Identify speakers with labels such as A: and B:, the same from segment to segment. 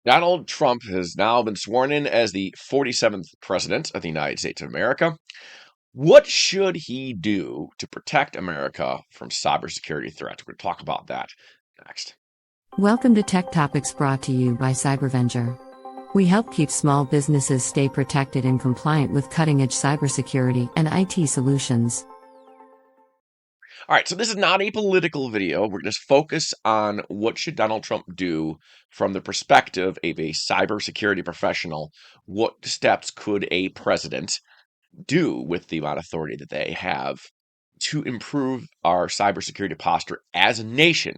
A: Donald Trump has now been sworn in as the 47th president of the United States of America. What should he do to protect America from cybersecurity threats? We're going to talk about that next.
B: Welcome to Tech Topics brought to you by Cybervenger. We help keep small businesses stay protected and compliant with cutting-edge cybersecurity and IT solutions.
A: All right, so this is not a political video. We're going to focus on what should Donald Trump do from the perspective of a cybersecurity professional. What steps could a president do with the amount of authority that they have to improve our cybersecurity posture as a nation?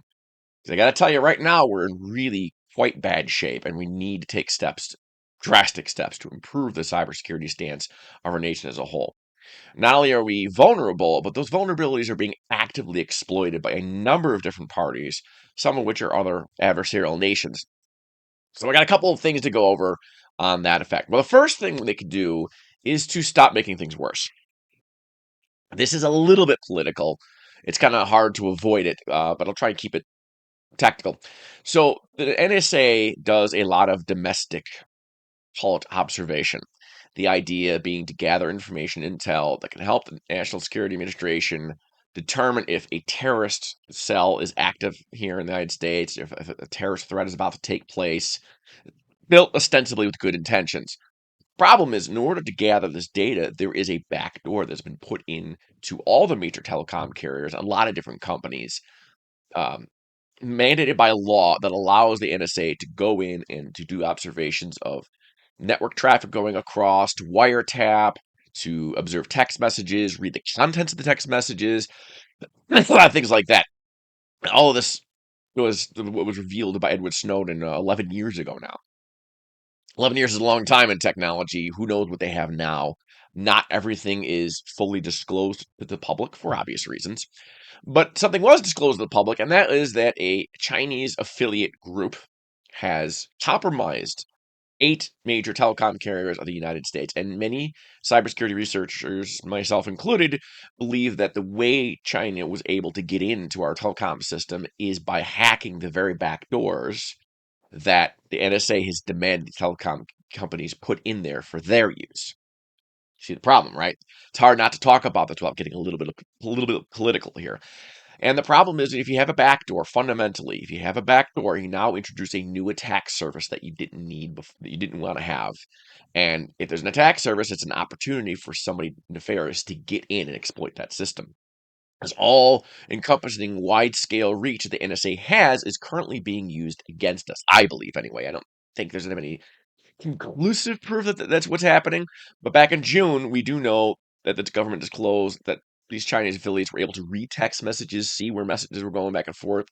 A: Because I got to tell you right now, we're in really quite bad shape, and we need to take steps, drastic steps, to improve the cybersecurity stance of our nation as a whole. Not only are we vulnerable, but those vulnerabilities are being actively exploited by a number of different parties, some of which are other adversarial nations. So I got a couple of things to go over on that effect. Well, the first thing they could do is to stop making things worse. This is a little bit political. It's kind of hard to avoid it, but I'll try and keep it tactical. So the NSA does a lot of domestic, call it observation. The idea being to gather information, intel that can help the National Security Administration determine if a terrorist cell is active here in the United States, if a terrorist threat is about to take place, built ostensibly with good intentions. Problem is, in order to gather this data, there is a backdoor that's been put in to all the major telecom carriers, a lot of different companies, um, mandated by law that allows the NSA to go in and to do observations of network traffic going across, to wiretap, to observe text messages, read the contents of the text messages, a lot of things like that. All of this was what was revealed by Edward Snowden 11 years ago now. 11 years is a long time in technology. Who knows what they have now? Not everything is fully disclosed to the public for obvious reasons. But something was disclosed to the public, and that is that a Chinese affiliate group has compromised 8 major telecom carriers of the United States. And many cybersecurity researchers, myself included, believe that the way China was able to get into our telecom system is by hacking the very back doors that the NSA has demanded the telecom companies put in there for their use. See the problem, right? It's hard not to talk about this without getting a little bit political here. And the problem is, if you have a backdoor, fundamentally, if you have a backdoor, you now introduce a new attack surface that you didn't need, that you didn't want to have. And if there's an attack surface, it's an opportunity for somebody nefarious to get in and exploit that system. This all-encompassing wide-scale reach that the NSA has is currently being used against us, I believe, anyway. I don't think there's any conclusive proof that that's what's happening. But back in June, we do know that the government disclosed that these Chinese affiliates were able to read text messages, see where messages were going back and forth,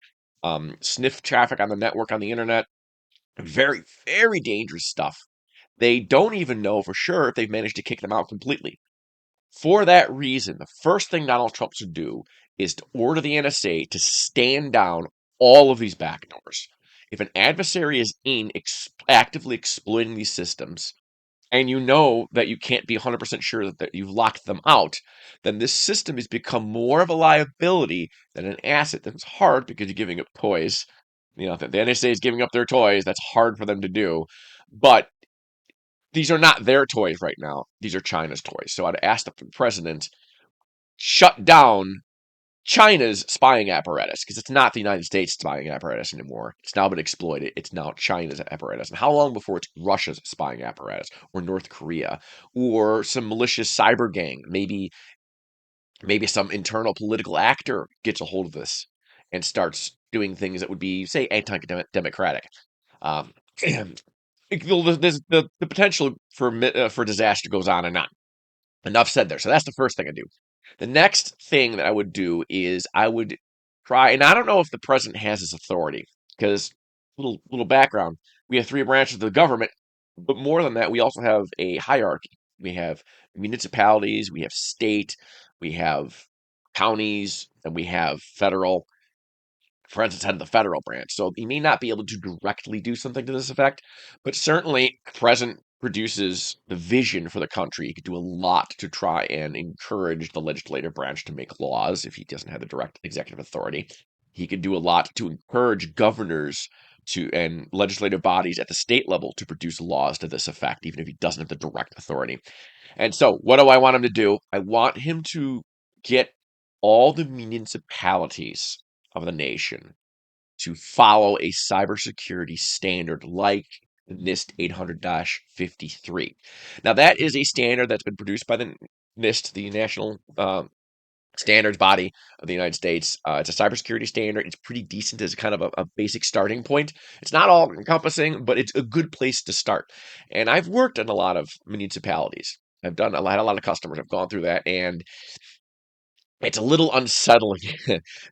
A: sniff traffic on the network on the internet. Very, very dangerous stuff. They don't even know for sure if they've managed to kick them out completely. For that reason, the first thing Donald Trump should do is to order the NSA to stand down all of these backdoors. If an adversary is actively exploiting these systems, and you know that you can't be 100% sure that you've locked them out, then this system has become more of a liability than an asset. That's hard because you're giving up toys. The NSA is giving up their toys. That's hard for them to do. But these are not their toys right now. These are China's toys. So I'd ask the president, shut down China's spying apparatus, because it's not the United States spying apparatus anymore. It's now been exploited. It's now China's apparatus. And how long before it's Russia's spying apparatus, or North Korea, or some malicious cyber gang? Maybe some internal political actor gets a hold of this and starts doing things that would be, say, anti-democratic. Um, the potential for disaster goes on and on. Enough said there. So that's the first thing I do. The next thing that I would do is I would try, and I don't know if the president has this authority, because little background, we have 3 branches of the government, but more than that, we also have a hierarchy. We have municipalities, we have state, we have counties, and we have federal. For instance, head of the federal branch. So he may not be able to directly do something to this effect, but certainly the president produces the vision for the country. He could do a lot to try and encourage the legislative branch to make laws if he doesn't have the direct executive authority. He could do a lot to encourage governors to and legislative bodies at the state level to produce laws to this effect, even if he doesn't have the direct authority. And so, what do I want him to do? I want him to get all the municipalities of the nation to follow a cybersecurity standard like NIST 800-53. Now, that is a standard that's been produced by the NIST, the National Standards Body of the United States. It's a cybersecurity standard. It's pretty decent as kind of a basic starting point. It's not all encompassing, but it's a good place to start. And I've worked in a lot of municipalities. Had a lot of customers. I've gone through that, and it's a little unsettling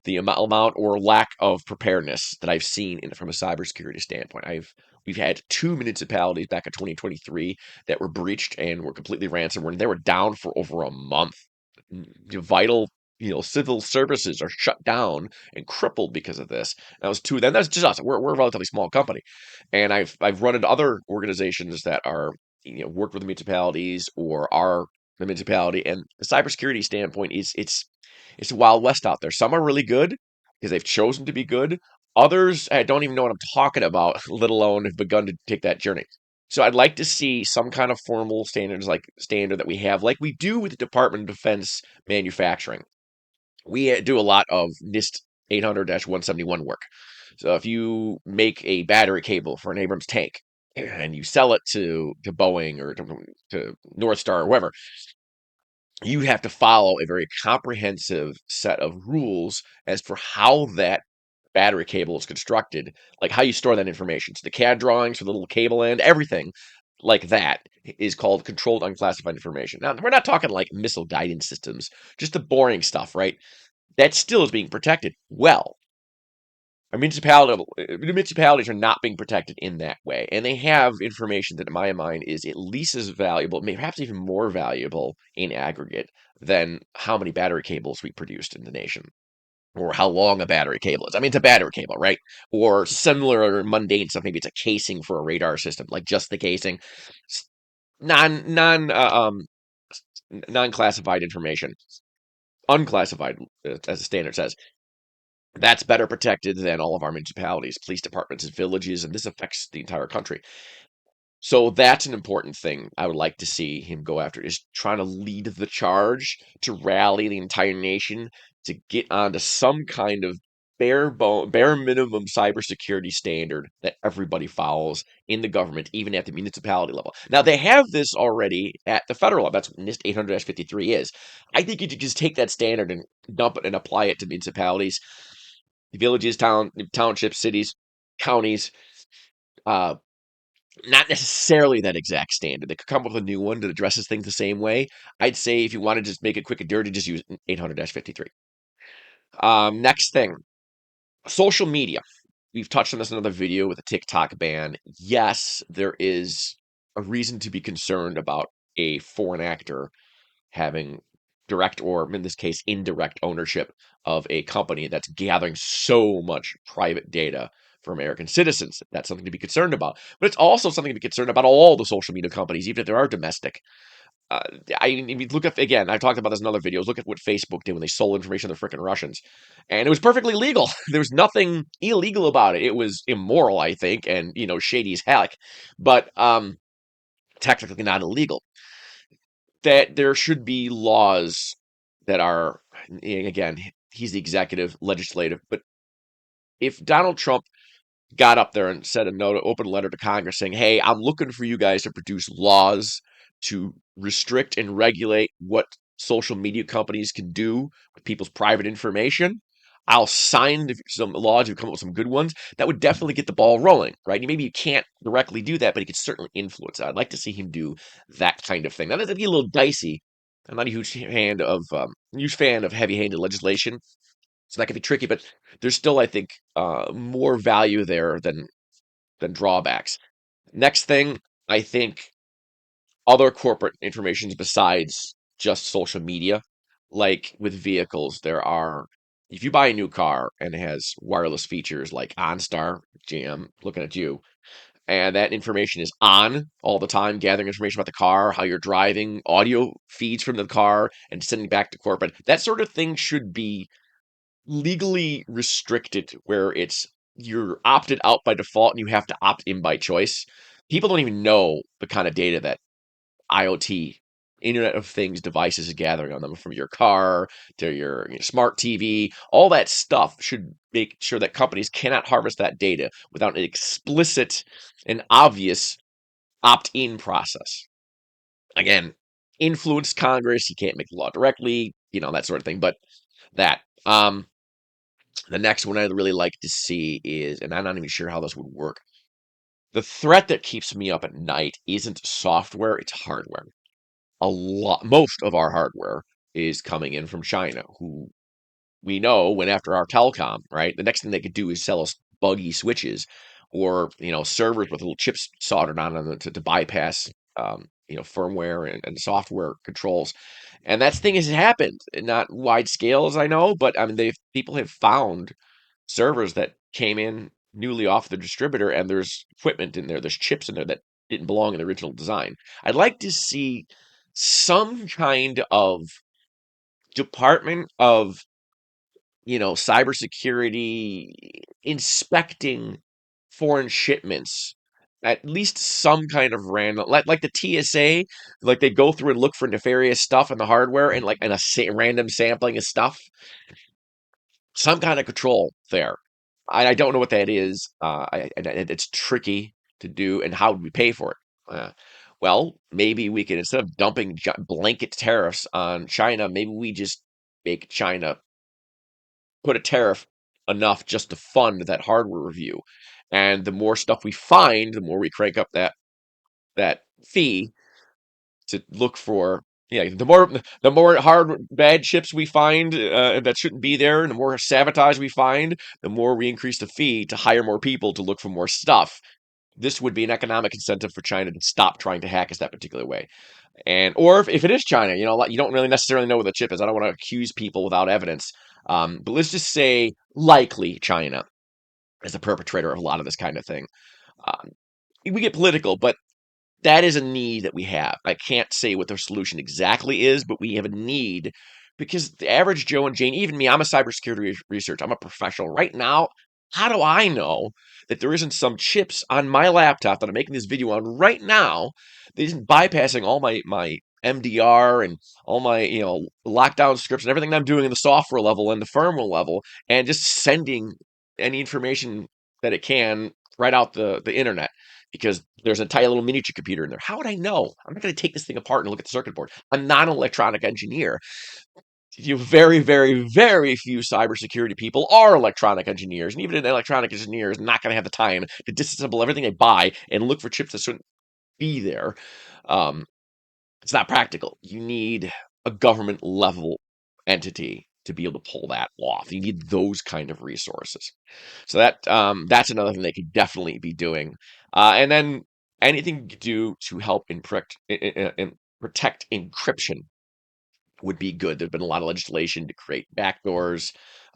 A: the amount or lack of preparedness that I've seen from a cybersecurity standpoint. We've had two municipalities back in 2023 that were breached and were completely ransomware, and they were down for over a month. Vital, civil services are shut down and crippled because of this. That was two. Then that's just us. We're a relatively small company, and I've run into other organizations that are worked with municipalities or are the municipality, and the cybersecurity standpoint is it's the Wild West out there. Some are really good because they've chosen to be good. Others, I don't even know what I'm talking about, let alone have begun to take that journey. So I'd like to see some kind of formal standard that we have, like we do with the Department of Defense manufacturing. We do a lot of NIST 800-171 work. So if you make a battery cable for an Abrams tank and you sell it to Boeing or to North Star or whoever, you have to follow a very comprehensive set of rules as for how that battery cable is constructed, like how you store that information. So the CAD drawings for the little cable end, everything like that is called controlled unclassified information. Now, we're not talking like missile guidance systems, just the boring stuff, right? That still is being protected well. Municipalities are not being protected in that way, and they have information that, in my mind, is at least as valuable, maybe perhaps even more valuable in aggregate than how many battery cables we produced in the nation, or how long a battery cable is. I mean, it's a battery cable, right? Or similar mundane stuff. Maybe it's a casing for a radar system, like just the casing. Non non non classified information, unclassified, as the standard says. That's better protected than all of our municipalities, police departments, and villages, and this affects the entire country. So that's an important thing I would like to see him go after, is trying to lead the charge to rally the entire nation to get onto some kind of bare minimum cybersecurity standard that everybody follows in the government, even at the municipality level. Now they have this already at the federal level. That's what NIST 800-53 is. I think you could just take that standard and dump it and apply it to municipalities, villages, townships, cities, counties. Uh, Not necessarily that exact standard. They could come up with a new one that addresses things the same way. I'd say if you want to just make it quick and dirty, just use 800-53. Next thing, social media. We've touched on this in another video with a TikTok ban. Yes, there is a reason to be concerned about a foreign actor having direct, or in this case, indirect ownership of a company that's gathering so much private data for American citizens. That's something to be concerned about. But it's also something to be concerned about all the social media companies, even if they are domestic. Uh, I mean, look at, again, I talked about this in other videos. Look at what Facebook did when they sold information to the freaking Russians. And it was perfectly legal. There was nothing illegal about it. It was immoral, I think, and, shady as heck, but technically not illegal. That there should be laws that are, again, he's the executive, legislative, but if Donald Trump got up there and said a note, open letter to Congress saying, "Hey, I'm looking for you guys to produce laws to restrict and regulate what social media companies can do with people's private information. I'll sign some laws. You come up with some good ones. That would definitely get the ball rolling, right? Maybe you can't directly do that, but he could certainly influence it. I'd like to see him do that kind of thing. Now, that'd be a little dicey. I'm not a huge fan of heavy-handed legislation, so that could be tricky. But there's still, I think, more value there than drawbacks. Next thing, I think other corporate informations besides just social media, like with vehicles, if you buy a new car and it has wireless features like OnStar, GM, looking at you, and that information is on all the time, gathering information about the car, how you're driving, audio feeds from the car, and sending back to corporate. That sort of thing should be legally restricted where it's you're opted out by default and you have to opt in by choice. People don't even know the kind of data that IoT, Internet of Things devices is gathering on them, from your car to your smart TV. All that stuff should make sure that companies cannot harvest that data without an explicit and obvious opt-in process. Again, influence Congress. You can't make the law directly, that sort of thing. But that. The next one I'd really like to see is, and I'm not even sure how this would work. The threat that keeps me up at night isn't software, it's hardware. Most of our hardware is coming in from China, who we know went after our telecom, right? The next thing they could do is sell us buggy switches or, servers with little chips soldered on them to bypass, firmware and software controls. And that thing has happened, not wide scale as I know, but I mean, people have found servers that came in newly off the distributor, and there's equipment in there, there's chips in there that didn't belong in the original design. I'd like to see some kind of department of, cybersecurity inspecting foreign shipments. At least some kind of random, like the TSA, like they go through and look for nefarious stuff in the hardware and like random sampling of stuff. Some kind of control there. I don't know what that is. It's tricky to do, and how would we pay for it? Well, maybe we can, instead of dumping blanket tariffs on China, maybe we just make China put a tariff enough just to fund that hardware review. And the more stuff we find, the more we crank up that fee to look for. Yeah, the more bad chips we find that shouldn't be there, and the more sabotage we find, the more we increase the fee to hire more people to look for more stuff. This would be an economic incentive for China to stop trying to hack us that particular way. And or if it is China, you don't really necessarily know where the chip is. I don't want to accuse people without evidence. But let's just say likely China is the perpetrator of a lot of this kind of thing. Um, we get political, but that is a need that we have. I can't say what their solution exactly is, but we have a need because the average Joe and Jane, even me, I'm a cybersecurity researcher. I'm a professional. Right now, how do I know that there isn't some chips on my laptop that I'm making this video on right now that isn't bypassing all my MDR and all my lockdown scripts and everything that I'm doing in the software level and the firmware level, and just sending any information that it can right out the internet, because there's a tiny little miniature computer in there. How would I know? I'm not going to take this thing apart and look at the circuit board. I'm not an electronic engineer. Very, very, very few cybersecurity people are electronic engineers, and even an electronic engineer is not going to have the time to disassemble everything they buy and look for chips that shouldn't be there. Um, it's not practical. You need a government level entity to be able to pull that off. You need those kind of resources. So that's another thing they could definitely be doing. And then anything you could do to help protect encryption would be good. There's been a lot of legislation to create backdoors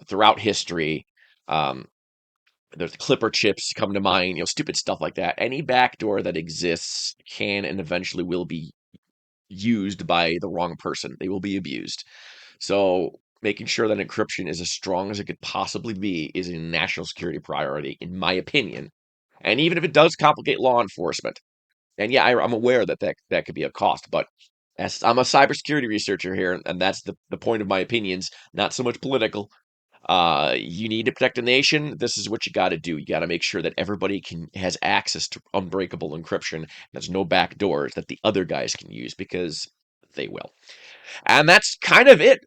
A: throughout history. Um, there's Clipper chips come to mind, stupid stuff like that. Any backdoor that exists can and eventually will be used by the wrong person. They will be abused. So making sure that encryption is as strong as it could possibly be is a national security priority, in my opinion. And even if it does complicate law enforcement, and yeah, I'm aware that could be a cost, but as I'm a cybersecurity researcher here, and that's the point of my opinions, not so much political. You need to protect the nation. This is what you got to do. You got to make sure that everybody has access to unbreakable encryption. There's no back doors that the other guys can use, because they will. And that's kind of it.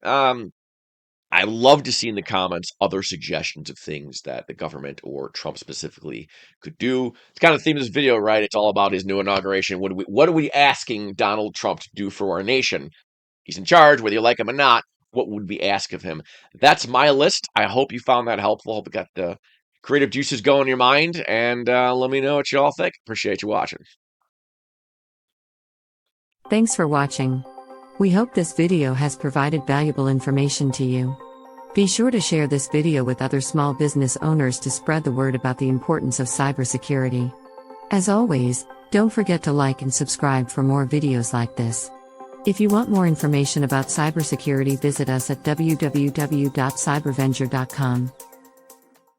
A: I love to see in the comments other suggestions of things that the government or Trump specifically could do. It's kind of the theme of this video, right? It's all about his new inauguration. What are we asking Donald Trump to do for our nation? He's in charge, whether you like him or not. What would we ask of him? That's my list. I hope you found that helpful. Hope it got the creative juices going in your mind. And let me know what you all think. Appreciate you watching.
B: Thanks for watching. We hope this video has provided valuable information to you. Be sure to share this video with other small business owners to spread the word about the importance of cybersecurity. As always, don't forget to like and subscribe for more videos like this. If you want more information about cybersecurity, visit us at www.cybervenger.com.